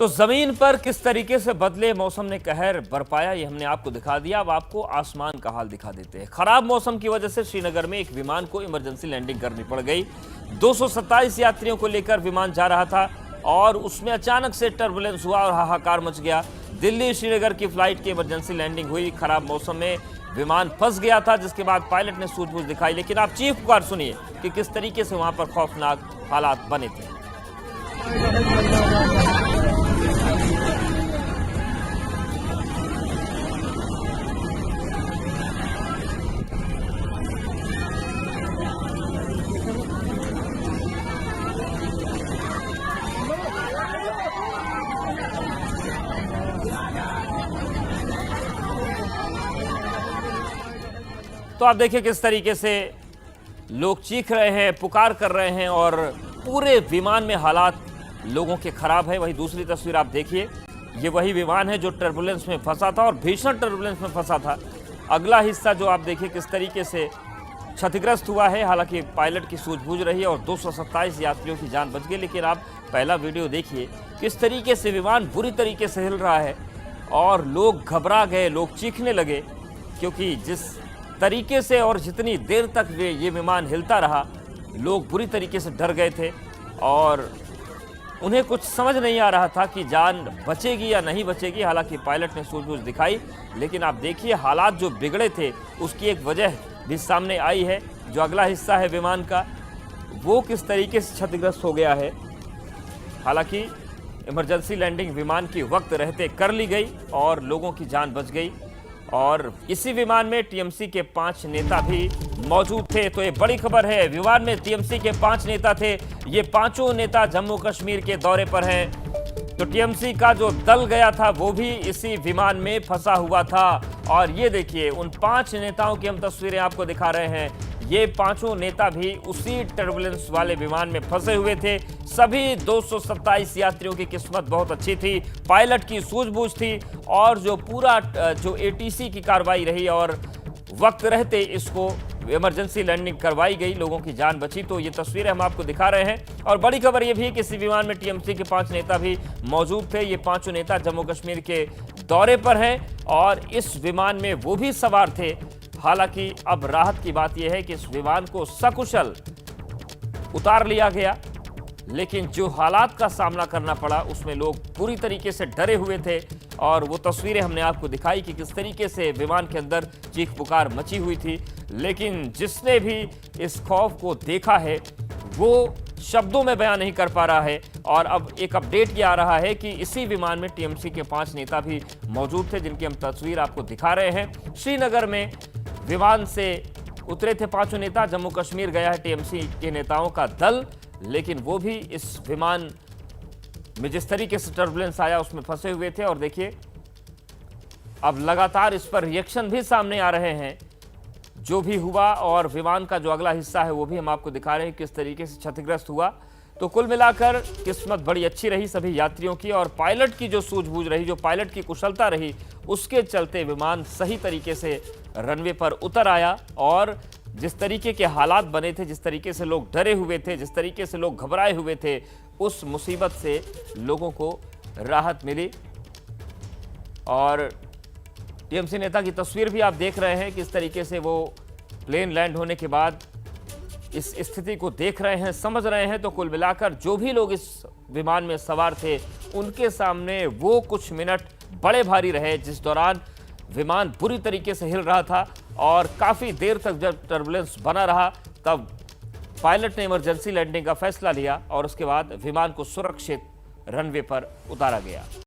तो जमीन पर किस तरीके से बदले मौसम ने कहर बरपाया, ये हमने आपको दिखा दिया। अब आपको आसमान का हाल दिखा देते हैं। खराब मौसम की वजह से श्रीनगर में एक विमान को इमरजेंसी लैंडिंग करनी पड़ गई। 227 यात्रियों को लेकर विमान जा रहा था और उसमें अचानक से टर्बुलेंस हुआ और हाहाकार मच गया। दिल्ली श्रीनगर की फ्लाइट की इमरजेंसी लैंडिंग हुई। खराब मौसम में विमान फंस गया था, जिसके बाद पायलट ने सूझबूझ दिखाई। लेकिन आप चीख पुकार सुनिए कि किस तरीके से वहां पर खौफनाक हालात बने थे। तो आप देखिए किस तरीके से लोग चीख रहे हैं, पुकार कर रहे हैं और पूरे विमान में हालात लोगों के खराब है। वही दूसरी तस्वीर आप देखिए, ये वही विमान है जो टर्बुलेंस में फंसा था और भीषण टर्बुलेंस में फंसा था। अगला हिस्सा जो आप देखिए किस तरीके से क्षतिग्रस्त हुआ है। हालांकि पायलट की सूझबूझ रही है और 227 यात्रियों की जान बच गई। लेकिन आप पहला वीडियो देखिए किस तरीके से विमान बुरी तरीके से हिल रहा है और लोग घबरा गए, लोग चीखने लगे, क्योंकि जिस तरीके से और जितनी देर तक ये विमान हिलता रहा, लोग बुरी तरीके से डर गए थे और उन्हें कुछ समझ नहीं आ रहा था कि जान बचेगी या नहीं बचेगी। हालांकि पायलट ने सूझबूझ दिखाई, लेकिन आप देखिए हालात जो बिगड़े थे उसकी एक वजह भी सामने आई है। जो अगला हिस्सा है विमान का, वो किस तरीके से क्षतिग्रस्त हो गया है। हालांकि इमरजेंसी लैंडिंग विमान की वक्त रहते कर ली गई और लोगों की जान बच गई। और इसी विमान में टीएमसी के 5 नेता भी मौजूद थे। तो ये बड़ी खबर है, विमान में टीएमसी के 5 नेता थे। ये पांचों नेता जम्मू कश्मीर के दौरे पर हैं। तो टीएमसी का जो दल गया था वो भी इसी विमान में फंसा हुआ था। और ये देखिए उन 5 नेताओं की हम तस्वीरें आपको दिखा रहे हैं। ये पांचों नेता भी उसी टर्बुलेंस वाले विमान में फंसे हुए थे। सभी 227 यात्रियों की किस्मत बहुत अच्छी थी, पायलट की सूझबूझ थी और जो पूरा जो एटीसी की कार्रवाई रही और वक्त रहते इसको इमरजेंसी लैंडिंग करवाई गई, लोगों की जान बची। तो ये तस्वीरें हम आपको दिखा रहे हैं। और बड़ी खबर ये भी है कि इसी विमान में टीएमसी के 5 नेता भी मौजूद थे। ये पांचों नेता जम्मू कश्मीर के दौरे पर हैं और इस विमान में वो भी सवार थे। हालांकि अब राहत की बात यह है कि इस विमान को सकुशल उतार लिया गया, लेकिन जो हालात का सामना करना पड़ा उसमें लोग पूरी तरीके से डरे हुए थे। और वो तस्वीरें हमने आपको दिखाई कि किस तरीके से विमान के अंदर चीख पुकार मची हुई थी। लेकिन जिसने भी इस खौफ को देखा है वो शब्दों में बयान नहीं कर पा रहा है। और अब एक अपडेट ये आ रहा है कि इसी विमान में टीएमसी के 5 नेता भी मौजूद थे, जिनकी हम तस्वीर आपको दिखा रहे हैं। श्रीनगर में विमान से उतरे थे 5 नेता। जम्मू कश्मीर गया है टीएमसी के नेताओं का दल, लेकिन वो भी इस विमान में जिस तरीके से टर्बुलेंस आया उसमें फंसे हुए थे। और देखिए अब लगातार इस पर रिएक्शन भी सामने आ रहे हैं जो भी हुआ। और विमान का जो अगला हिस्सा है वो भी हम आपको दिखा रहे हैं किस तरीके से क्षतिग्रस्त हुआ। तो कुल मिलाकर किस्मत बड़ी अच्छी रही सभी यात्रियों की और पायलट की जो सूझबूझ रही, जो पायलट की कुशलता रही, उसके चलते विमान सही तरीके से रनवे पर उतर आया। और जिस तरीके के हालात बने थे, जिस तरीके से लोग डरे हुए थे, जिस तरीके से लोग घबराए हुए थे, उस मुसीबत से लोगों को राहत मिली। और टीएमसी नेता की तस्वीर भी आप देख रहे हैं किस तरीके से वो प्लेन लैंड होने के बाद इस स्थिति को देख रहे हैं, समझ रहे हैं। तो कुल मिलाकर जो भी लोग इस विमान में सवार थे उनके सामने वो कुछ मिनट बड़े भारी रहे, जिस दौरान विमान बुरी तरीके से हिल रहा था और काफ़ी देर तक जब टर्बुलेंस बना रहा तब पायलट ने इमरजेंसी लैंडिंग का फैसला लिया और उसके बाद विमान को सुरक्षित रनवे पर उतारा गया।